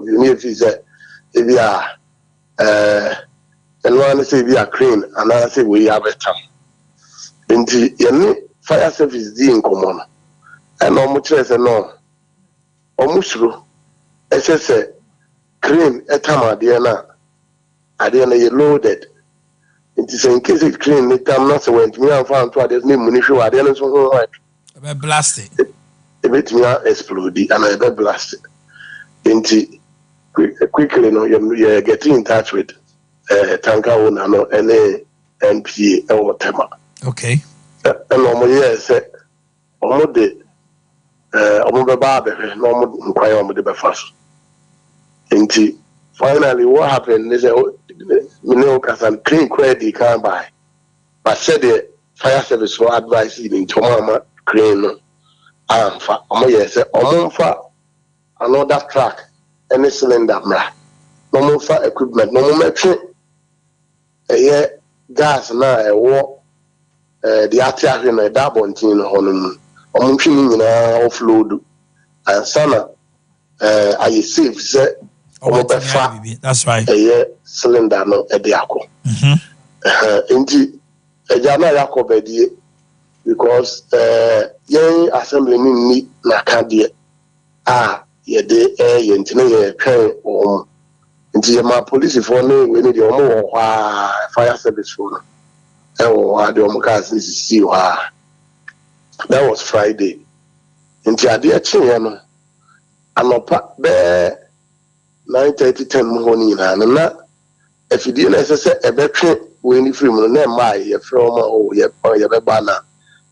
if is a and one say be a crane, and I say we have a time. Indeed, fire service in common. And almost as a no, almost true. As I say, crane at time at the end, loaded. It is in case it crane, it time not when me and found to there's no munition at the end of the blasted. It made me explode and I be blasted. Indeed, quickly, no, you're getting in touch with. Tanka owner no any NPA or tema. Okay. And normally say omo de omo be ba be no omo kwai omo de be fast. Nti finally what happened is me no kasan clean credit can buy. But said the fire service for advice in tomama crane no amfa omo say omo fa another truck any cylinder mra. No fa equipment no mo gas na the Ate Akye na da bontin honum omutwini nyina offload and sana I save say that's right cylinder no Ade Akye nti eja na yakọ bedie because yen assembly ni na kadie ye de ye ntine ye twen nti my police for no we need your fire service for the cars see that was Friday. Nti Ade Akye no anopa be 9:30 10 morning na efidie na sese ebetwe we ni free mu na ma ye from ye be ba na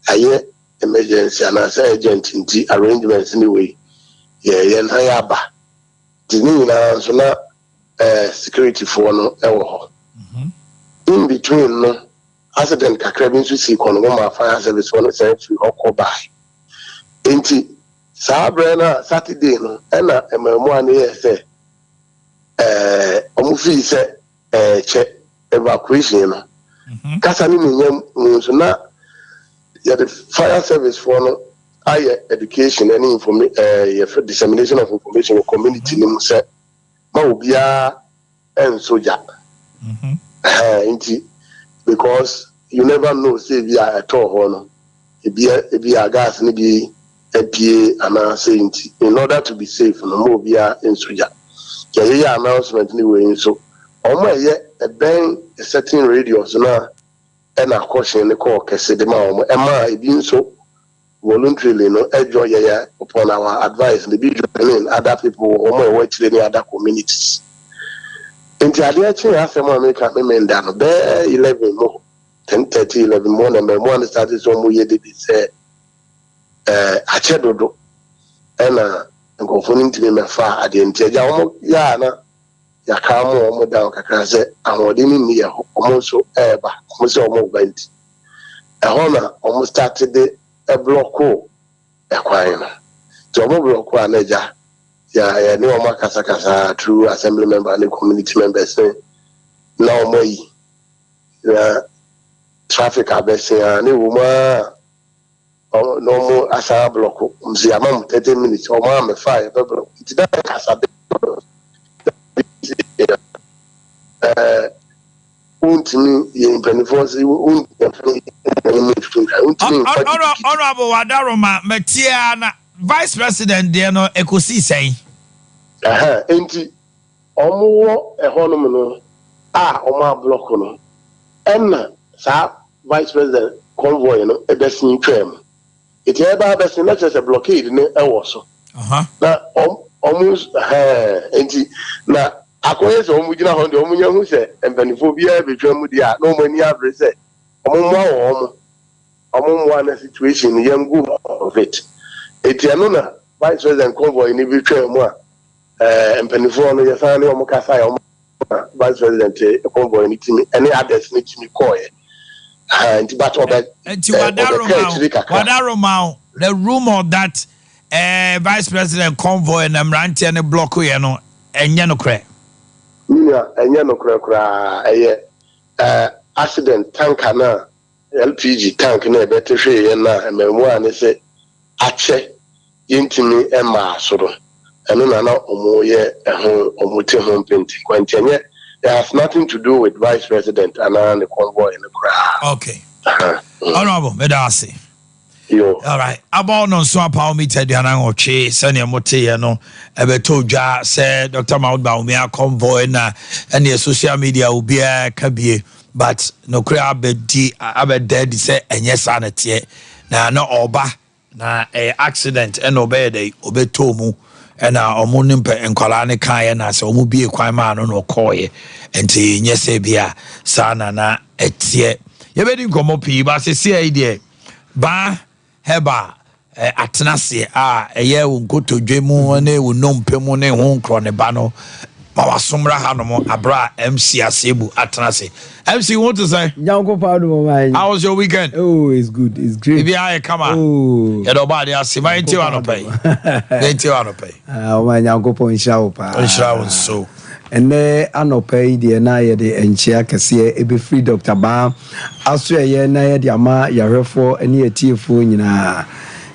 aye emergency and say agent nti arrangements anyway ye na ya ba dini na so na security for no ewo in between no accident kakra bi nso si kono ma fire service for no say fi okobai enti sabre na Saturday no na emamu ane ye say omufi say che evacuation no kasa ni nyam nso na ya the fire service for no higher education and information dissemination of information in community nim say ma obia en soja because you never know say we are at all no e be gas ni bi apie ana say in order to be safe no mo obia en soja ye announcement ni we so omo ye e ben a certain radius na and a caution the call kese de ma omo e ma e bi nso voluntarily no enjoy upon our advice the be joining other people omo work in other communities. Inti Ade Akye asem America me menda no be 11 mo 10:30 11 mo na me mo started so mo ye de bi say ache dodo na nkofo ntimi me fa ade nti ja omo ya na ya ka mo omo down kakra say ahode ni ye omo so eba omo se omo banti ehona omo started a block ekwan no to omo block anaja ya ni omo kasa through assembly member and community members na omo yi ya traffic abese ni wuma no mo asa block mzi amam 30 minutes omo am 5 block it da kasa untimi ye benefits Honorable Wadaroma Metia na Vice President there no ekosi say enti omo ehonum no omo block no enna sa Vice President convoy no ebesin twem iti eba besin na just a blockade ne ewo so na almost enti na akoye so omo gina honde omo nya hu se empanifo bia betwam dia no mani abre se omo na situation yangu of it etiano na Vice President convoy ni betwam a empanifo no yesa ne omo kasa ya omo Vice President convoy ni timi any others ni timi koye and but Wadaroma the rumor that Vice President convoy and Mranti and block you know enye no kre enye no kra accident tanker na LPG tank na ebetehwe ye na ememu ane se ache yintimi ema asoro and no omo ye omuti home painting kwantanye. It has nothing to do with Vice President and the convoy in the crowd. Okay. Honorable Medasi. Yo. All right. About no Sompa meted Yana Oche, Senior Mote, no, Ebetoja said Dr. Maudbaumia convoy and the social media will be a cabie, but no crab dead say, and yes, sanity. Now, no oba, na a accident and obey the obetomu. And omunimpe enkwalane kan na se omu bie kwan ma no no koye enti nyese bia sana na etie ye bedi nkomo pii ba se se ide ba heba atenase eye wo nkotodwemu na wo nompemu ne ho nkro ne ba no ma wasomra ha no mo abra MC Asebu atenase MC what to say Yanko Padu man. How was your weekend? Oh, it's good, it's great. If I come on oh do ba dia se mai ti wa no pay ti wa no pay man Yanko po inshawo pa inshawo so ene anopai de na ye de enchia kese ebe free Dr. Ba aso ye na ye de ama yarefo ene etiefo nyina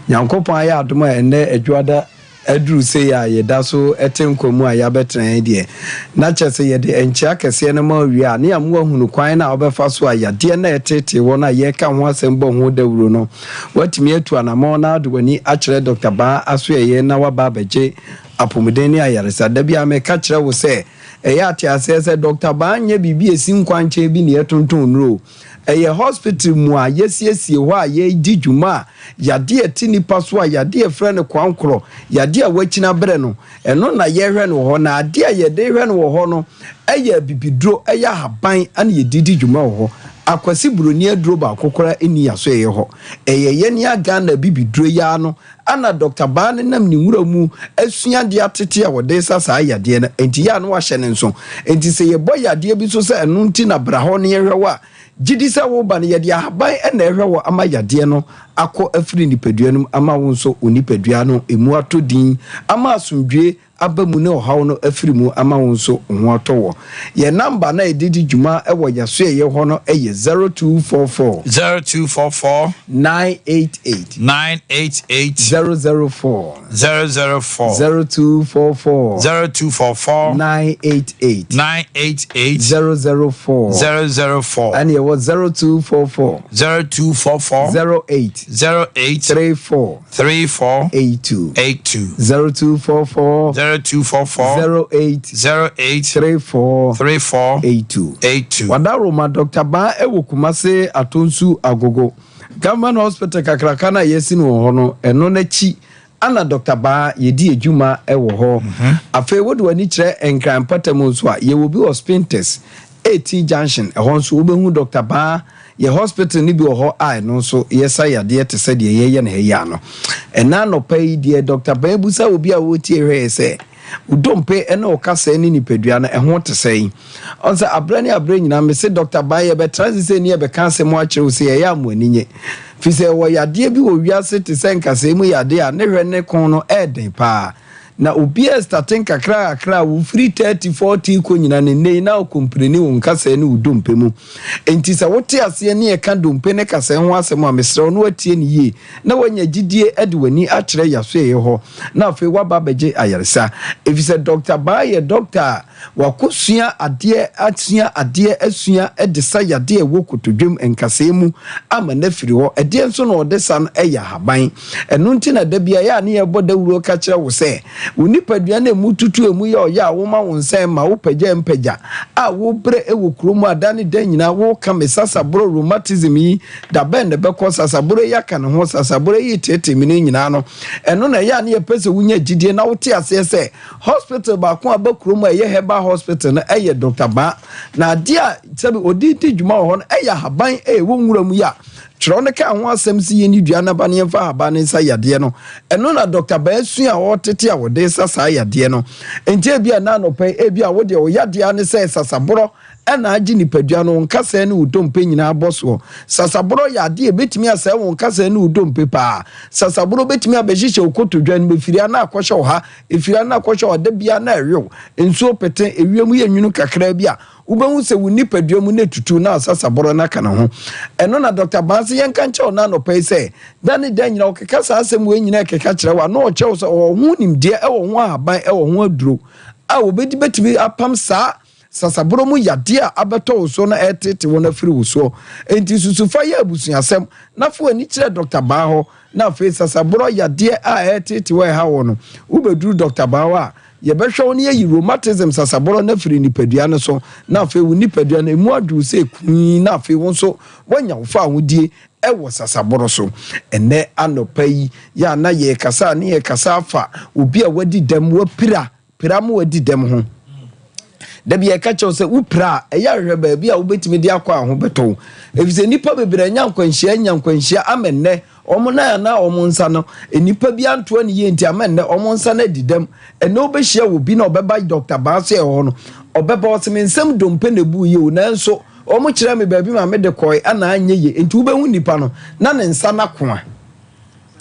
Yanko ya adoma ene adwada adru say ya ye da so etenkomu a ya betran de na chese ye de enchia kese na ma wi a ne amwa hunu kwan na obefa so a ya de na etete wo na ye ka ho asem bo ho dawuro no watimi atu anamo na adwani a kire Dr. Ba aso ye na wa ba beje apomudeni ayaresa da bia me ka kire wo se eya ati asese Dr. Ba anya bibi esi nkwanche bi ne etontun nro eye hospital mu a yesiesie ho a ye di dwuma yade eti nipa so a yade efre ne kwankro yade a wachina bere no eno na ye hwe no ho na ade a ye de hwe no ho no eye bibidro eye haban ana ye didi dwuma ho akwasi buroni adro ba kokora eni yaso ye ho eye ye ni aga na bibidro ya no ana Dr. Ba ne nam ni nwura mu asua de atete a wode sasa yade na enti ya no wa hye ne nso enti se ye boy yade bi so se enu nti na bra ho ne ye hwe wa gidi se wo ba ne ye de ahaban na ehwe wo ama yade no akọ afiri nipadua no ama wo nso onipadua no emu atodin ama asomdwe abamu ne ohaw no afiri mu ama wo nso ho atọwo ye number na edidi dwuma ewo yaso ye ho no eye 0244 988 004 0244 988 004 and ye was 0244 08 34 82 0244 08 34 82 Wadaroma Dr. Ba ewo kumase atonsu agogo Government Hospital kakraka na yesi no ho no eno na chi ana Dr. Ba yedi ejuma ewo ho afa wodo ani kire enkran patam so a ye will be hospitals 18 junction ehon so obehu Dr. Ba ye hospital ni bi ho ai no so yesa yade te se de ye na heya no ena no pay de Dr. Ba busa obi a wotie hwe se udompe ena okasa ni nipadua na eho te sei onse abrani nyina me se Dr. Ba ye be transit ni ye be kanse mo akire se ye ya mo aninye fi se wo yade bi wo wiase te se nkasa mu yade a ne hwe ne kon no eden pa na obi starting kakra wo free 30-40 ko nyina ne nei na okompreni wo nkasa ne udompe mu enti sa wote ase ne ye ka dompe ne kasa ho asem a mesre no atie ne yie na wanya gidie ade wani akire yaso ye ho na afi waba beje ayaresa efise Dr. Ba ye doctor wakosua ade asua edesa yade wo kotodwem nkasa mu ama na firi ho ade nso na odesa no eya haban eno nti na da bia ya ne ye bodawuro ka kire wo se unipadua na mututu emu ya wo ma won sen ma wo pagya mpagya a wo bre ewo kromu adane dan nyina wo ka mesasa bro rheumatism yi da ben ne beko sasa bro ya ka ne ho sasa bro yi tete mini nyina no eno na ya ne ye pese wunya gidie na wo te ase se hospital ba ko aba kromu ye heba hospital na eye Dr. Ba na dia sabi oditi djuma ho no eye haban wo nwuramu ya Trone ka ho asem si ye ni dua na ba ne fa haba ne sa yade no eno na Dr. Ba asu a wo tete a wo de sa yade no enje bia na no pe e bia wo de wo yade ne se sasaboro ɛna agye nipadua no nkasa ne udompe nyina boso sasaboro ya de betimi asa won nkasa ne udompe pa sasaboro betimi abehyehyɛ okotodwa no befiria na akɔhyɛ wo ha efiria na akɔhyɛ wo da bia na ɛwew nsuo pete ewiem yɛ nwunu kakra bia ubehu sɛ wo nipadua mu na tutu na sasaboro na kana ho ɛno na Dr. Bansi yɛnka nkyɛw na no pɛ sɛ dane da nyina wo keka saa asɛm we nyina keka kyerɛ wa na ɔkyɛw sɛ ɔho nimdeɛ ɛwɔ ho ahaban ɛwɔ ho aduro a obedi betimi apam saa sasaboro mu yade a abeto so na etete wona firi wo so enti susufa ya abusuasem na fo ani kyerɛ Dr. Baho na fe sasaboro yade a etete we ha wo no ubeduru Dr. Baho a ye behwe wo ne yi rheumatism sasaboro na firi nipadua ne so na fe wo nipadua na emu adu se kun na fe wo so wanya wo fa hodie ɛwɔ sasaboro so ene anopa yi ya na ye kasa ne ye kasa fa obi a wadi dam wa pira mu wadi dam ho da bia ka kyɛw sɛ wopra ɛyɛ hwɛ ba bia wobetimi de akɔ aho beto efise nipa bebre nyankwanhyia amenne ɔmo na ɔmo nsa no nipa bia nto ne yɛ nti amenne ɔmo nsa na didam ɛna obehia wo bi na ɔbɛba Dr. Baase ɛhɔ no ɔbɛba ɔseme nsɛm dompe na bu yɛ o nanso ɔmo kyerɛ me baabi ma me de kɔe ana anye ye enti wobehu nipa no na ne nsa na koa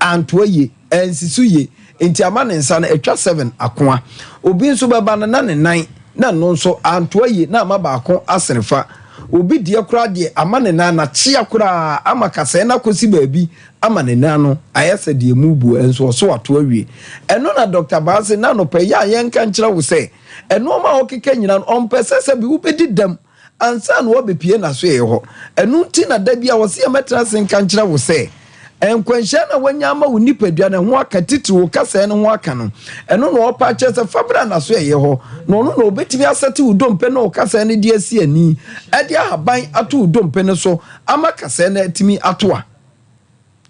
anto ye ensisu ye enti ama ne nsa na etwa 7 akoa obi nso bɛba na ne nan na no nso anto ye na ama baako aserefa obi die kura de ama ne nan na chia kura ama kasa na kosi baabi ama ne nan no ayese de mubu enso so wato awie eno na Dr. Baase na no pɛ ya yenka nkyerɛ wo sɛ eno ma okeke nyina no ompɛ sɛ bi wobedi dam ansa no obepie na so ye ho eno nti na da bia wo se metra sen ka nkyerɛ wo sɛ enkwanhyia na wanya ama wo nipadua ne ho aka titiri kasa ne ho aka no eno na opa kyerɛ sɛ fabra na so ye ho no no obetimi asate wo dompe na kasa ne de asi ani ade ahaban ato wo dompe ne so ama kasa na atimi atoa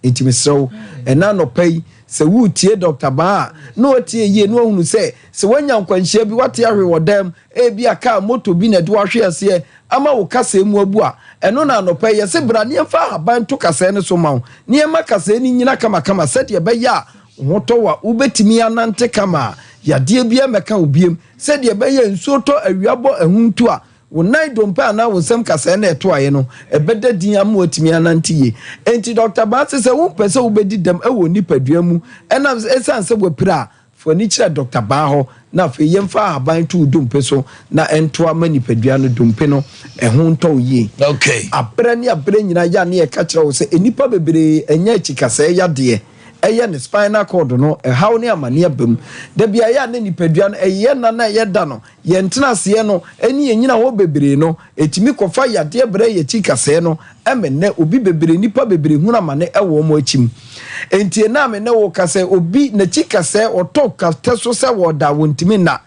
etimi sew ena no pai sɛ wo tie Dr. Baa na otie ye na ohunu sɛ wanya nkwanhyia bi wate ahwe wodam bi aka moto bi na de wahwe ase ama wo kasa mu abu a eno na no pai yɛse bra ne fa haban to kasa ne so ma wo ne ma kasa ni nyina kama sɛ de bɛyɛ a hoto wa ubetimi anante kama yade bia meka obiem sɛ de bɛyɛ nsuo to awiabɔ ahuntu a wonai dompe ana wonsem kasa na eto aye no ebeda din am watimi anante ye enti Dr. Baase sɛ wo pɛ sɛ wobedi dam ɛwɔ nipadua mu ɛna esan sɛ wapira fo ni kyerɛ Dr. Baho na fe yemfa haban to dompe so na ento ama nipadua no dompe no ɛho ntɔ ye okay abere nyina ya na ye ka kyerɛ wo sɛ enipa bebre enya chi kasa ya de ɛyɛ ne spinal cord no ɛhaw ne amane abam da bia ya ne nipadua no ɛyɛ na ɛyɛ da no yɛ ntena ase no ɛni enyina wo bebre no etimi kɔfa yade bre yɛ chi kasa no ɛmenne obi bebre nipa bebre hu amane ɛwɔ mo achim entie na me ne wo kasa obi na chi kasa ɔtɔ kasa so sɛ wo da wontimi na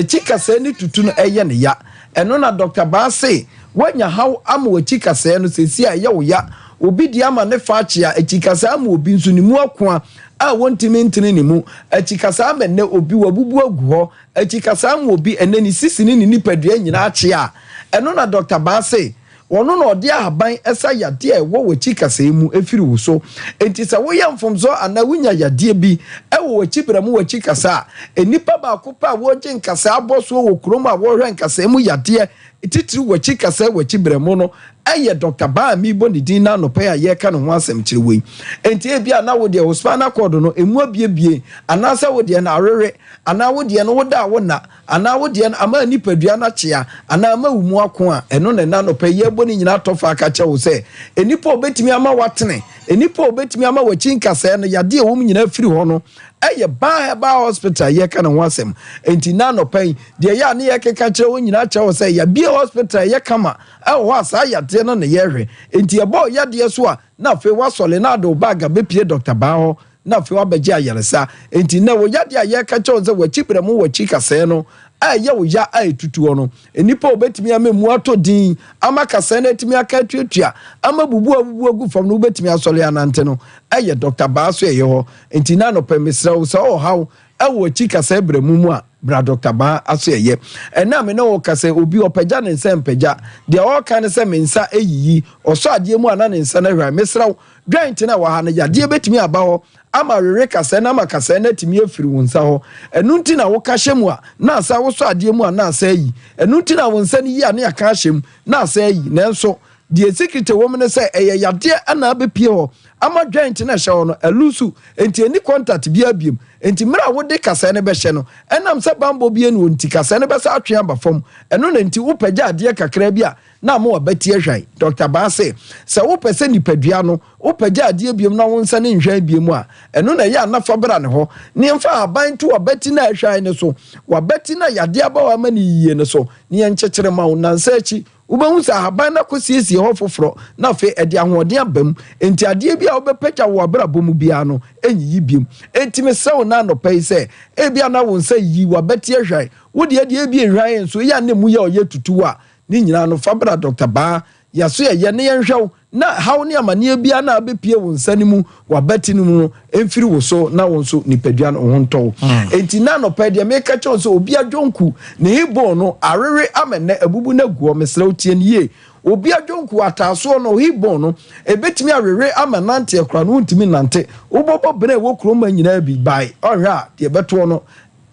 chi kasa ni tutu no ɛyɛ ne ya ɛno na Dr. Baase wanya haw ama wo chi kasa no sesi a ɛyɛ wo ya obi di ama ne faachi a ekikasa ama obi nso ni mu akoa a wontimi ntene ne mu ekikasa ama ne obi wabubu agu ho ekikasa ama obi ene ni sisi ni nipadua nyina ache a eno na Dr. Baase wono na ode ahaban esa yade a wo wekikasa mu efiri wo so enti sa wo yam fomzo ana wunya yade bi ewo wekibra mu wekikasa enipa ba akopa wo gye nkasa aboso wo krom a wo hwe nkasa mu yade titiri wekikasa wekibra mu no eye Dr. Baa mi boni din na no pa ye ka no ho asem kire wei enti e bia na wo de hospana code no emu abiebie ana sa wo de na arere ana wo de no wo da wo na ana wo de ama nipadua na chia ana ama wumu ako a eno na no pa ye boni nyina tofa aka che wo se enipa obetimi ama watene enipa obetimi ama wachinkasa no yade e wo nyina firi ho no eye ba hospital ye ka no ho asem enti na no pa de ya na ye keka kire wo nyina che wo se ya bia hospital ye kama e ho asa yade no ne yehwe enti ebo yade so a na fe wasole na do baga bepie Dr. Baho na fe wabegye ayaresa enti na wo yade aye ka che wo se wachibra mu wachikasa no aye wo ya tutu no enipa obetimi amemu ato din ama kasa na etimi aka tuatua ama bubu agu fam no obetimi asole anante no aye Dr. Baase ye ho enti na no pemesra wo se haw awo chikasa bremu mu a bra Dr. Baa aso ye ena me na wo kasa obi opagya ne nsa mpagya de o ka ne se mensa eyiyi oso ade mu ana ne nsa na hwa mesra dwant na wa ha no yadeɛ betumi aba hɔ ama rere kasa na makasa na timi afiri wo nsa hɔ ɛnu nti na wo ka hyɛ mu a na asa wo so adeɛ mu a na asa yi ɛnu nti na wo nsa ni yi a na ya ka hyɛ mu na asa yi nanso die secret wo me ne sɛ ɛyɛ yadeɛ ana abepie hɔ ama dwant na hyɛ hɔ no elusu enti eni contact bi abiem enti mra wo de kasa ne bɛhyɛ no ɛnam sɛ bambo bi enu nti kasa ne bɛsa atwe aba fam ɛno na enti wo pagya adeɛ kakra bi a na mo wabɛtie hwan Dr. Baase sɛ wo pɛ sɛ nipadua no wo pagya adeɛ biem na wo nsa ne nhwan biem a ɛno na yɛ anafa bra ne hɔ ne mfa aban to wabɛti na hwan ne so wabɛti na yadeɛ aba wa ma ne yie ne so ne yɛ nkyekere ma wo nansa akyi wobɛhu sɛ ahaban na kɔsiesie hɔ foforɔ na afei ɛde ahoɔden abam enti adeɛ bi a wobɛpagya wo abrabɔ mu biara no ɛnyiyi biem enti mesɛ wo na anɔpa yi sɛ ebia na wo nsa yi wabɛtie hwan wo deɛ deɛ bi nhwan nso yɛ ne mu yɛ ɔyɛ tutu a ni nyina no fabra Dr. Baa yaso ye ne yenhwew na haw ne amane bia na abepie wo nsane mu wabati no mu emfiri wo so na wo so nipadua no ho ntɔ enti na no pɛ de me ka kyɛw so obi adwonku ne hibo no arere amene abubu na guo mesrew tie ne ye obi adwonku ataso no hibo no ebetimi arere amanante akra no ntimi nante wobɔbɔ bene wo kroma nyina bi bai ɔhwɛ a de beto no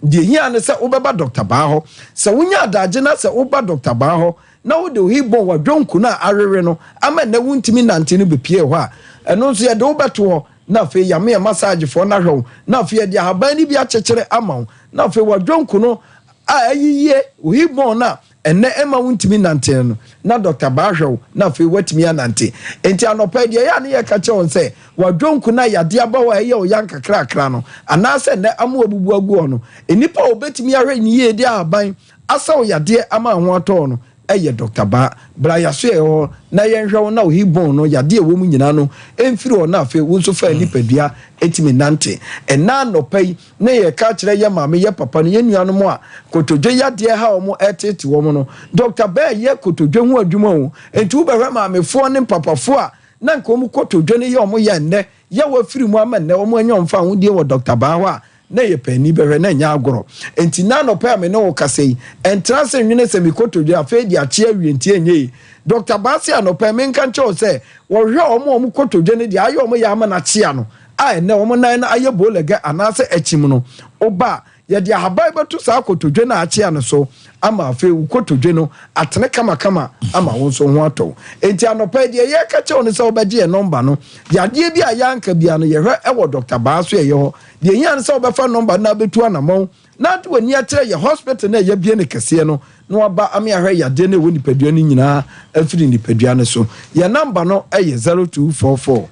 de hia ne sɛ wobɛba Dr. Baa hɔ sɛ wonya adagye na sɛ woba Dr. Baa hɔ na wo de hibon wa dwonku na arere no ama na wuntimi nante no bepie hɔ a ɛno nso yɛ de wobeto hɔ na fe yame massage fo na hwɛ na fe de ahaban ni bi akyekere ama wo na fe wa dwonku no a ayiye hibon na enne ema wuntimi nante no na Dr. Baa hwɛ na fe watimi anante enti anopa de ya ne yɛ ka kyɛ won sɛ wa dwonku na yade aba wa ɛyɛ o yanka krakra no anase ne amu abubu agu no enipa obetimi ahwɛ ni ye de ahaban asa o yade ama ho atɔ no ɛyɛ Dr. Baa bra yaso ɛhɔ na yɛnhwɛ na ohibon no yade ɛwɔ mu nyina no emfiri hɔ na afei wo nso fa nipadua etimi nante ɛna nɔpai na yɛ ka kyerɛ yɛ maame yɛ papa no yɛ nuanom a kotodwe yade ha ɔmo ɛtete wɔ mo no Dr. Baa yɛ kotodwe ho adwuma o enti wo bɛhwɛ maamefoɔ ne papafoɔ a na nka ɔmo kotodwe ne yɛ ɔmo yɛ nnɛ yɛ wɔ afiri mu ama nnɛ ɔmo anya ɔmfa ho die wɔ Dr. Baa hɔ a na ye pani behwe na nya agoro enti na no pa me no kasei entra se nwene se mi kotodwe afa di ache awie enti enye Dr. Baase anopa me nka nche o se wo hwe omo kotodwe ne di aye omo ya ama na chia no a ene omo nan na aye bolega anase achim no oba ye di ahabai betu sa kotodwe na achia no so ama afa kotodwe no atene kama ama wo so ho ato enti anopa di ye ka che o ne se obagye e number no yade bi ayanka bia no ye hwe e wo Dr. Baase ye ho de yan se obefa number na betu anamon na to ani akyere ye hospital na ye bie ne kese no no aba ami ahwe yade na woni padua ni nyina afiri ni padua ne so ye number no eye 0244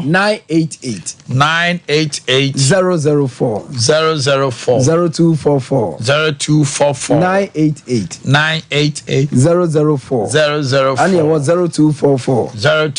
988 004 0244 988 004 and ye was 0244 08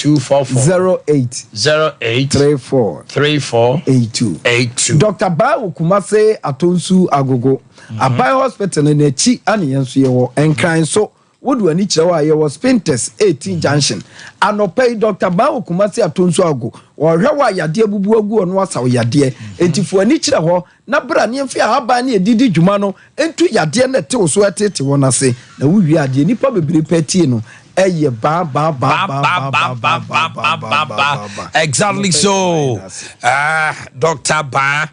34 82 Dr. Baa Kumase Atonsu Agogo Abai Hospital na chi ane yenso ye wo enkran so wodu ani kire wa ye wo Spintex 18 junction anopai Dr. Baa Kumase Atonsu Ago wo hwe wa yade abubu agu ono asaw yade entifu ani kire ho na bra ne mfi ahaba ne edidi dwuma no entu yade na te so etete won ase na wuwi ade nipa bebre peti no eye ba exactly so Dr. Baa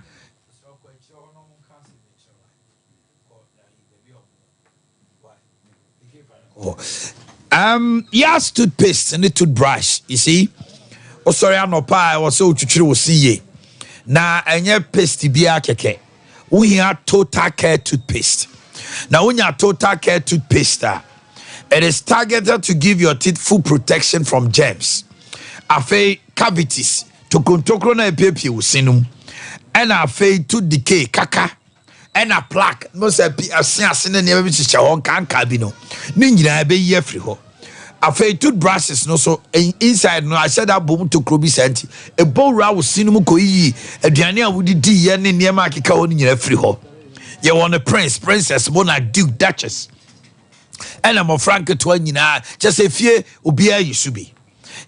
yes, toothpaste and the toothbrush, you see. Oh, sorry, I'm not pie, I was so to see ye. Now, and your paste be a keke. We have Total Care toothpaste. Now, when you have Total Care toothpaste, it is targeted to give your teeth full protection from germs, afe cavities, to control na epiepie usinum, and afe tooth decay, kaka. And a plaque, no say a sin and never visit your can cabino. Ninja be ye free ho. A fay toothbrushes no so inside no I said that boom to Krobi senti. A bow row cinema koi, a Diana would D yen near Makika in your free ho. You want a princess, Mona Duke, Duchess. And I'm a frank to just a fear ubia you should be.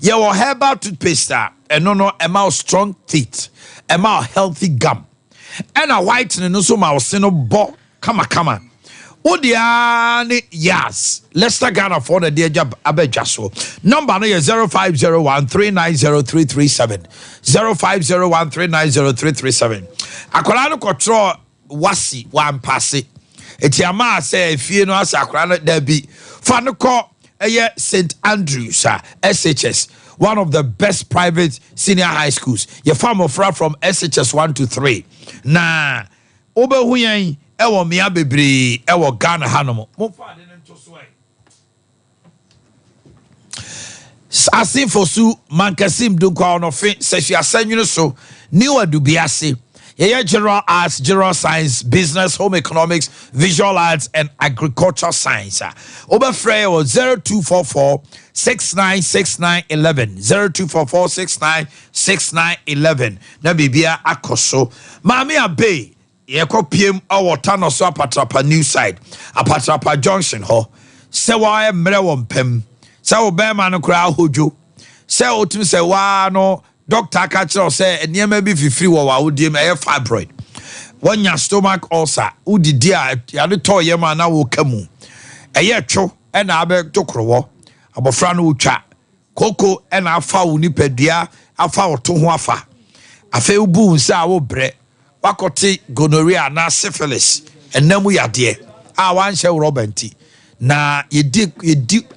You will herbal toothpaste and no amount strong teeth, amount healthy gum. And a white and no so my sino bo kama Omanhene Yaw, Leicester Ghana for the dear Abejaso. Number is 0501390337. 0501390337. Akwalano control wasi one passe. Etiama say if you know as akwalano there be Fanuko St. Andrews SHS, one of the best private senior high schools. Your farmer from SHS 1 to 3. Na obe huyen ewo mia bebre ewo Ghana hanomo. Mo fa de nto so ai. Asin fosu mankasim dunkwa ono fe se asanwunu so new adubiase. Yeah, general arts, general science, business, home economics, visual arts, and agricultural science. Oberfrey was 0244 696911. 0244 696911. Na bibia akoso. Mami abe. Yeko PM our tano so apatrapa new side. Apatrapa junction ho. Se wa mre wompem. Se obema no kra hojo. Se otum se wa no doctor catch us say enema bi fifiri wo wa odiem e fibroid. When your stomach ulcer, udidi a yade to yema na wo kamu. Eye two e na abe tokrowo. Abofra no utwa. Koko e na afa wo nipadua, afa wo to ho afa. Afa ubu nsa wo bre. Wakote gonorrhea na syphilis enamu yade a wan hye robanti na yedi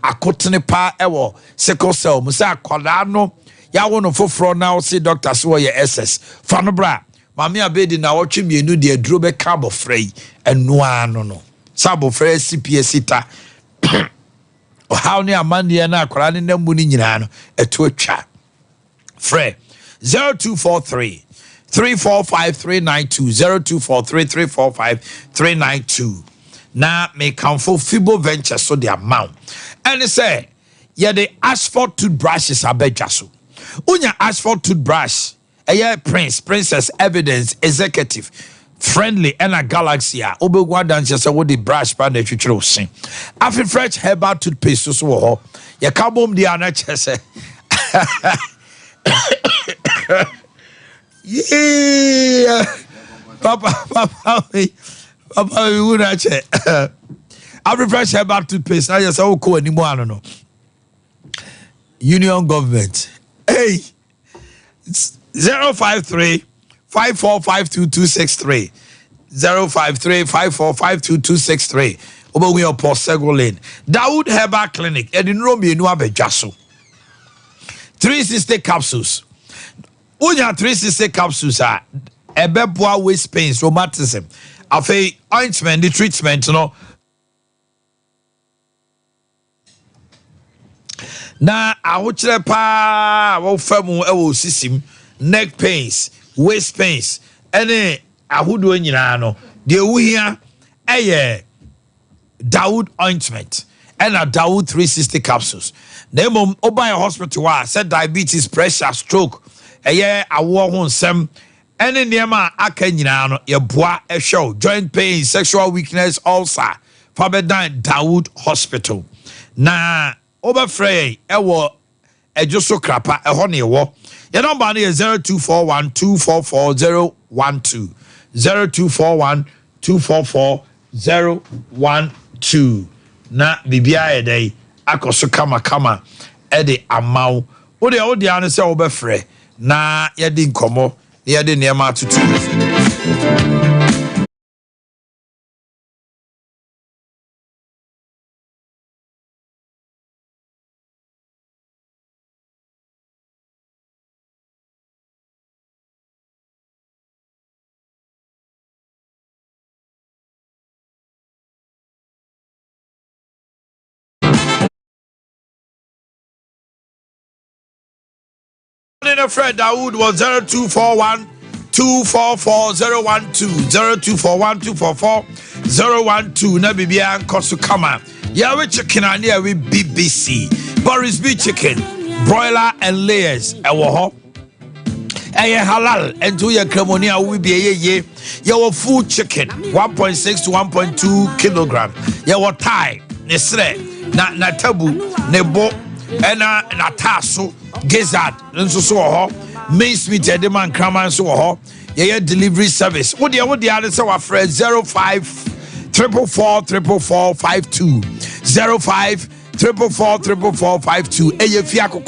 akotene pa ewo sickle cell musa akoda no ya wono foforo na o see doctor so ye SS fanobra mami abedi na wotwe mienu de aduro be carbo frey enu ano no sabo frey CPS ta o how ne amande na akoda ne namu ni nyina no eto atwa frey 0243 345-392 0243-345-392. Now may come for Fibo Venture so the amount. And they say, yeah, the asphalt toothbrushes are bejaso. Unya asphalt toothbrush, a yeah, princess, evidence, executive, friendly, and a galaxy. Obegwa dance just what the brush band the future will sing. After fresh herbal toothpaste, so ya kabom the anachese. Yeah, Papa, we would actually. I refresh about toothpaste. I just so cool anymore. I don't know. Union government. Hey, it's 053 5452 053 5452 Over we are post Sego Lane. Dawood Herbal Clinic. Edinro me no abejaso. 360 capsules. Unya 360 capsules are ebeboa waist pains, rheumatism. Afi ointment, the treatment, you know. Na ahokyere pa wo famu e wo sisim neck pains, waist pains, ene ahodo nyina no. De wuhia eye Dawood ointment and a Dawood 360 capsules. Nemo oba hospital wa said diabetes, pressure, stroke. Eye awo ho nsem ene niema aka nyina no ye boa e show joint pain, sexual weakness, ulcer. Fabedan Dawood Hospital. Na Oberfrey ewo ejoso krapa eho ne wo. Your number is 0241 244 012. 0241 244 012. Na bibia e dey akoso kama e de amaw. Wo de ane se Oberfrey na yedi nkomo yedi niema atutu. Fred Dawood was 0241 244 012 0241 244 012 na bibia nkoso kama ya we chicken and ya we BBC Boris B chicken broiler and layers ewo ho eye halal ento ya cremonia we be ye ya full chicken 1.6 to 1.2 kilogram ya wo thigh ne sre na tabu ne bo ena na taso gizzard nso so ho main meat edeman kraman so ho ye delivery service wo de ade se wa frɛ 05 444 52 05 444 52 eye fiakoko